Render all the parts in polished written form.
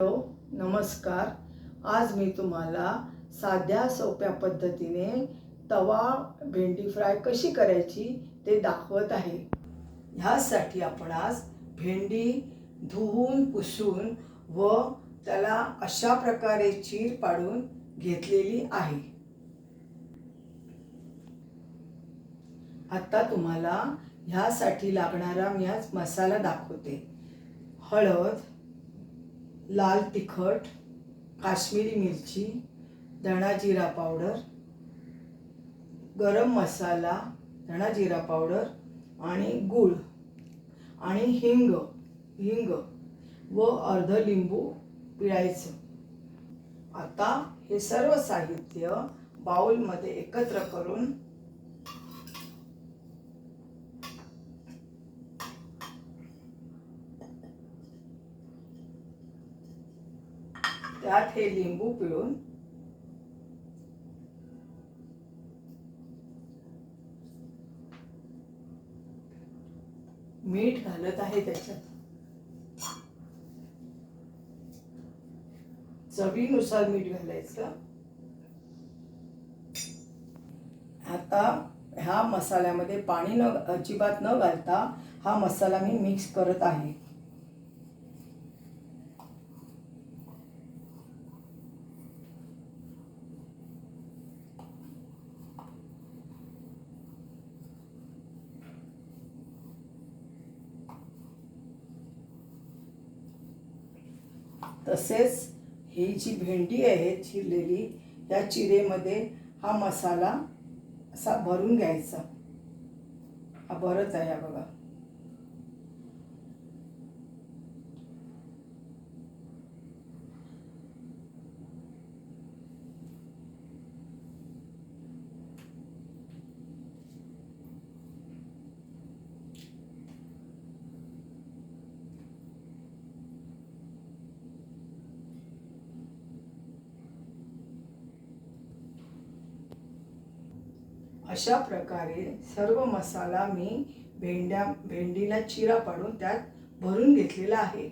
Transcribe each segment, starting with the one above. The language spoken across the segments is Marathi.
हॅलो, नमस्कार. आज मी तुम्हाला साध्या सोप्या पद्धतीने तवा भेंडी फ्राय कशी करायची ते दाखवत आहे. ह्यासाठी आपण आज भेंडी धुवून पुसून व त्याला अशा प्रकारे चीर पाडून घेतलेली आहे. आता तुम्हाला ह्यासाठी लागणारा मी आज मसाला दाखवते. हळद, लाल तिखट, काश्मीरी मिरची, धणा जिरा पावडर, गरम मसाला, धणा जिरा पावडर आणि गूळ आणि हिंग व अर्ध लिंबू पिळायचं. आता हे सर्व साहित्य बाउलमध्ये एकत्र करून त्यात हे लिंबू पिळून मीठ घालत आहे. त्याच्यात चवीनुसार मीठ घालायचं. आता ह्या मसाल्यामध्ये पाणी अजिबात न घालता हा मसाला मी मिक्स करत आहे. तसेच ही जी भेंडी आहे चिरलेली, या चिरेमध्ये हा मसाला असा भरून घ्यायचा. हा भरत आहे बघा. अशा प्रकारे सर्व मसाला मी भेंडीला चिरा पाडून त्यात भरून घेतलेला आहे.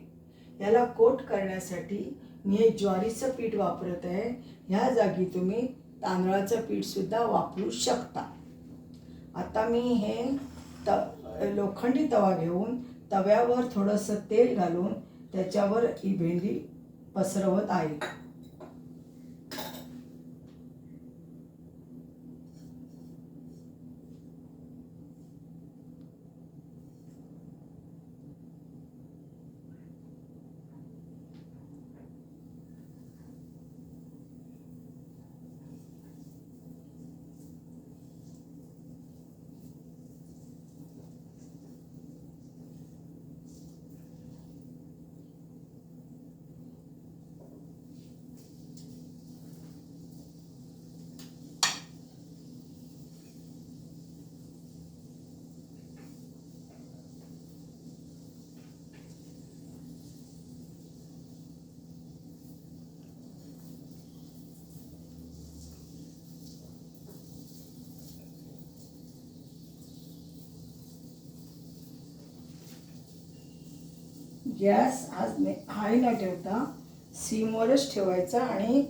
याला कोट करण्यासाठी मी हे ज्वारीचं पीठ वापरत आहे. ह्या जागी तुम्ही तांदळाचं पीठ सुद्धा वापरू शकता. आता मी हे लोखंडी तवा घेऊन तव्यावर थोडंसं तेल घालून त्याच्यावर ही भेंडी पसरवत आहे. गॅस आज हाय न ठेवता सिमवरच ठेवायचा आणि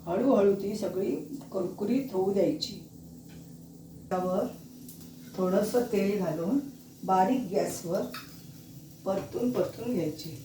हळूहळू ती सगळी कुरकुरीत होऊ द्यायची. त्यावर थोडंसं तेल घालून बारीक गॅसवर परतून घ्यायची.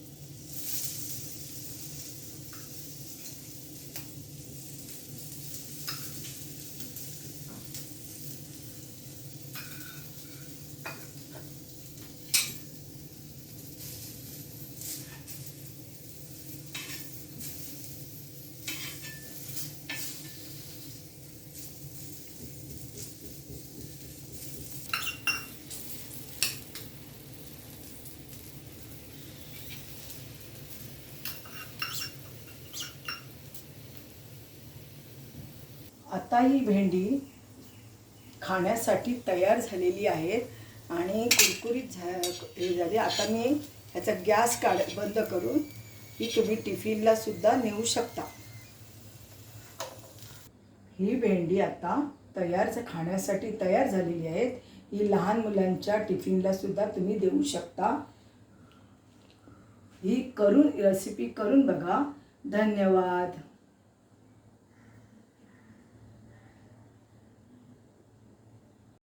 आता ही भेंडी खाण्यासाठी तयार झालेली आहेत आणि कुरकुरीत झाली. आता मी ह्याचा गॅस बंद करून ही तुम्ही टिफिनला सुद्धा नेऊ शकता. ही भेंडी आता खाण्यासाठी तयार झालेली आहेत. ही लहान मुलांच्या टिफिनला सुद्धा तुम्ही देऊ शकता. ही रेसिपी करून बघा. धन्यवाद.